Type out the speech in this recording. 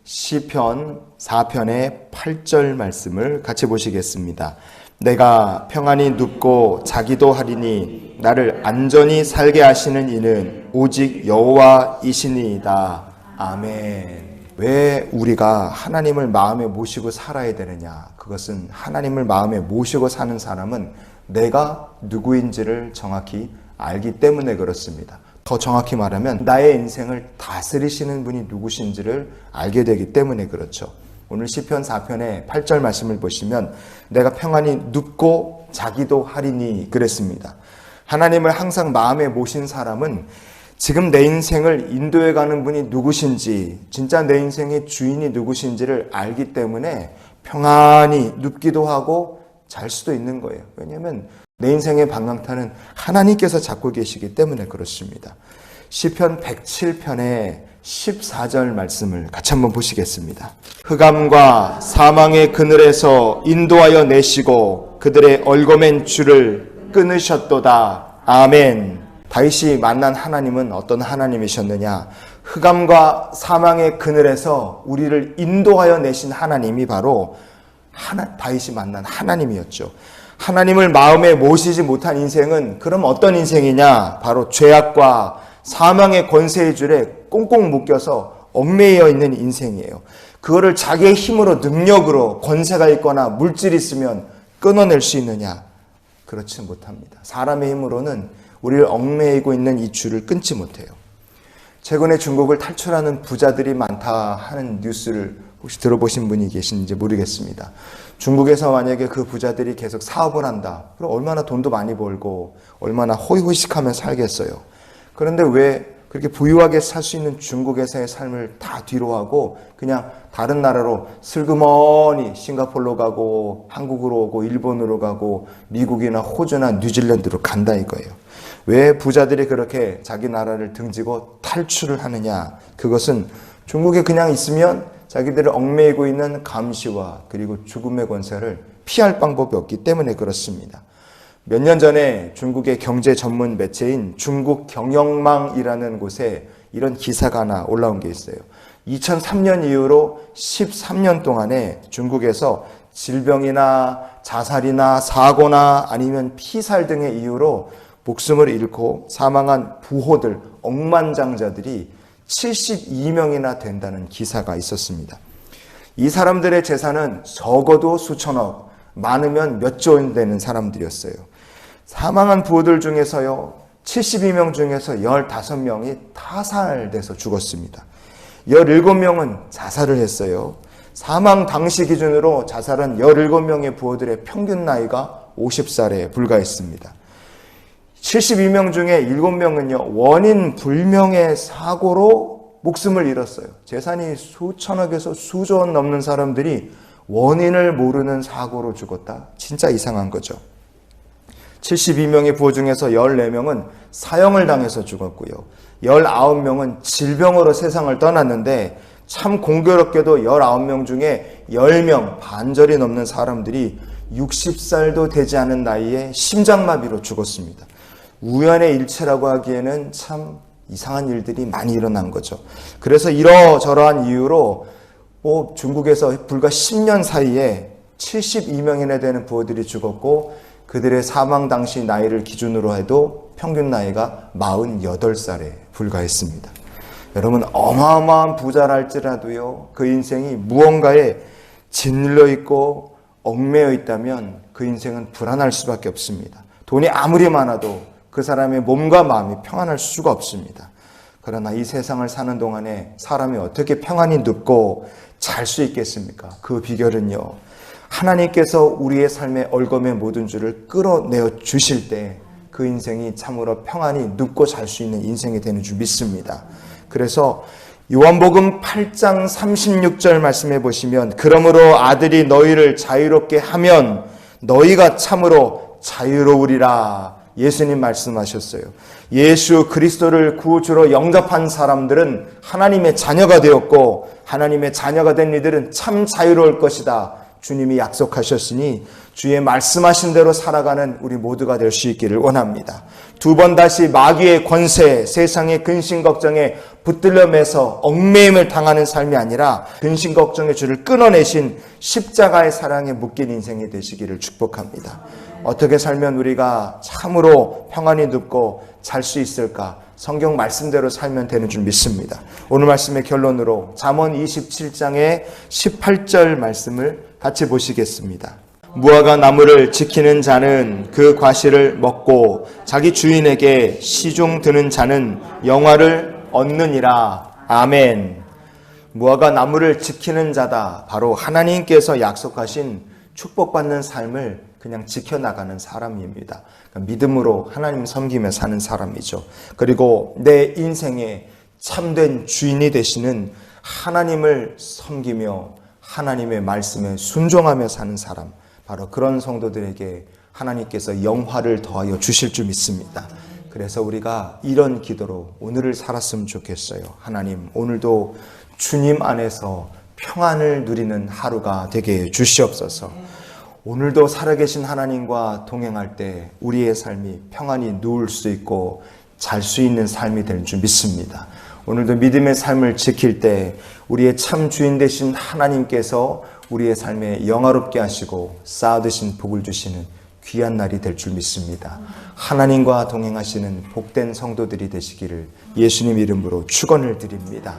시편 4편의 8절 말씀을 같이 보시겠습니다. 내가 평안히 눕고 자기도 하리니 나를 안전히 살게 하시는 이는 오직 여호와이시니이다. 아멘. 왜 우리가 하나님을 마음에 모시고 살아야 되느냐? 그것은 하나님을 마음에 모시고 사는 사람은 내가 누구인지를 정확히 알기 때문에 그렇습니다. 더 정확히 말하면 나의 인생을 다스리시는 분이 누구신지를 알게 되기 때문에 그렇죠. 오늘 시편 4편의 8절 말씀을 보시면 내가 평안히 눕고 자기도 하리니 그랬습니다. 하나님을 항상 마음에 모신 사람은 지금 내 인생을 인도해 가는 분이 누구신지, 진짜 내 인생의 주인이 누구신지를 알기 때문에 평안히 눕기도 하고 잘 수도 있는 거예요. 왜냐하면 내 인생의 방향타는 하나님께서 잡고 계시기 때문에 그렇습니다. 시편 107편의 14절 말씀을 같이 한번 보시겠습니다. 흑암과 사망의 그늘에서 인도하여 내시고 그들의 얽어맨 줄을 끊으셨도다. 아멘. 다윗이 만난 하나님은 어떤 하나님이셨느냐? 흑암과 사망의 그늘에서 우리를 인도하여 내신 하나님이 바로 다윗이 만난 하나님이었죠. 하나님을 마음에 모시지 못한 인생은 그럼 어떤 인생이냐? 바로 죄악과 사망의 권세의 줄에 꽁꽁 묶여서 얽매여 있는 인생이에요. 그거를 자기의 힘으로, 능력으로, 권세가 있거나 물질이 있으면 끊어낼 수 있느냐? 그렇지 못합니다. 사람의 힘으로는 우리를 얽매이고 있는 이 줄을 끊지 못해요. 최근에 중국을 탈출하는 부자들이 많다 하는 뉴스를 혹시 들어보신 분이 계신지 모르겠습니다. 중국에서 만약에 그 부자들이 계속 사업을 한다. 그럼 얼마나 돈도 많이 벌고 얼마나 호의호식하며 살겠어요. 그런데 왜 그렇게 부유하게 살 수 있는 중국에서의 삶을 다 뒤로하고 그냥 다른 나라로 슬그머니 싱가포르로 가고 한국으로 오고 일본으로 가고 미국이나 호주나 뉴질랜드로 간다 이거예요. 왜 부자들이 그렇게 자기 나라를 등지고 탈출을 하느냐? 그것은 중국에 그냥 있으면 자기들을 얽매이고 있는 감시와 그리고 죽음의 권세를 피할 방법이 없기 때문에 그렇습니다. 몇 년 전에 중국의 경제 전문 매체인 중국 경영망이라는 곳에 이런 기사가 하나 올라온 게 있어요. 2003년 이후로 13년 동안에 중국에서 질병이나 자살이나 사고나 아니면 피살 등의 이유로 목숨을 잃고 사망한 부호들, 억만장자들이 72명이나 된다는 기사가 있었습니다. 이 사람들의 재산은 적어도 수천억, 많으면 몇 조 원 되는 사람들이었어요. 사망한 부호들 중에서요, 72명 중에서 15명이 타살돼서 죽었습니다. 17명은 자살을 했어요. 사망 당시 기준으로 자살한 17명의 부호들의 평균 나이가 50살에 불과했습니다. 72명 중에 7명은요, 원인 불명의 사고로 목숨을 잃었어요. 재산이 수천억에서 수조 원 넘는 사람들이 원인을 모르는 사고로 죽었다? 진짜 이상한 거죠. 72명의 부호 중에서 14명은 사형을 당해서 죽었고요. 19명은 질병으로 세상을 떠났는데 참 공교롭게도 19명 중에 10명, 반절이 넘는 사람들이 60살도 되지 않은 나이에 심장마비로 죽었습니다. 우연의 일체라고 하기에는 참 이상한 일들이 많이 일어난 거죠. 그래서 이러저러한 이유로 중국에서 불과 10년 사이에 72명이나 되는 부호들이 죽었고 그들의 사망 당시 나이를 기준으로 해도 평균 나이가 48살에 불과했습니다. 여러분, 어마어마한 부자랄지라도요, 그 인생이 무언가에 짓눌려 있고 얽매여 있다면 그 인생은 불안할 수밖에 없습니다. 돈이 아무리 많아도 그 사람의 몸과 마음이 평안할 수가 없습니다. 그러나 이 세상을 사는 동안에 사람이 어떻게 평안히 눕고 잘 수 있겠습니까? 그 비결은요, 하나님께서 우리의 삶의 얽어맨 모든 줄을 끌어내어 주실 때 그 인생이 참으로 평안히 눕고 잘 수 있는 인생이 되는 줄 믿습니다. 그래서 요한복음 8장 36절 말씀해 보시면 그러므로 아들이 너희를 자유롭게 하면 너희가 참으로 자유로우리라 예수님 말씀하셨어요. 예수 그리스도를 구주로 영접한 사람들은 하나님의 자녀가 되었고 하나님의 자녀가 된 이들은 참 자유로울 것이다. 주님이 약속하셨으니 주의 말씀하신 대로 살아가는 우리 모두가 될 수 있기를 원합니다. 두 번 다시 마귀의 권세, 세상의 근심 걱정에 붙들려 매서 얽매임을 당하는 삶이 아니라 근심 걱정의 줄을 끊어내신 십자가의 사랑에 묶인 인생이 되시기를 축복합니다. 어떻게 살면 우리가 참으로 평안히 눕고 잘 수 있을까? 성경 말씀대로 살면 되는 줄 믿습니다. 오늘 말씀의 결론으로 잠언 27장의 18절 말씀을 같이 보시겠습니다. 무화과 나무를 지키는 자는 그 과실을 먹고 자기 주인에게 시종 드는 자는 영화를 얻느니라. 아멘. 무화과 나무를 지키는 자다. 바로 하나님께서 약속하신 축복받는 삶을 그냥 지켜나가는 사람입니다. 그러니까 믿음으로 하나님 섬기며 사는 사람이죠. 그리고 내 인생의 참된 주인이 되시는 하나님을 섬기며 하나님의 말씀에 순종하며 사는 사람, 바로 그런 성도들에게 하나님께서 영화를 더하여 주실 줄 믿습니다. 그래서 우리가 이런 기도로 오늘을 살았으면 좋겠어요. 하나님, 오늘도 주님 안에서 평안을 누리는 하루가 되게 주시옵소서. 오늘도 살아계신 하나님과 동행할 때 우리의 삶이 평안히 누울 수 있고 잘 수 있는 삶이 되는 줄 믿습니다. 오늘도 믿음의 삶을 지킬 때 우리의 참 주인 되신 하나님께서 우리의 삶에 영화롭게 하시고 쌓아두신 복을 주시는 귀한 날이 될 줄 믿습니다. 하나님과 동행하시는 복된 성도들이 되시기를 예수님 이름으로 축원을 드립니다.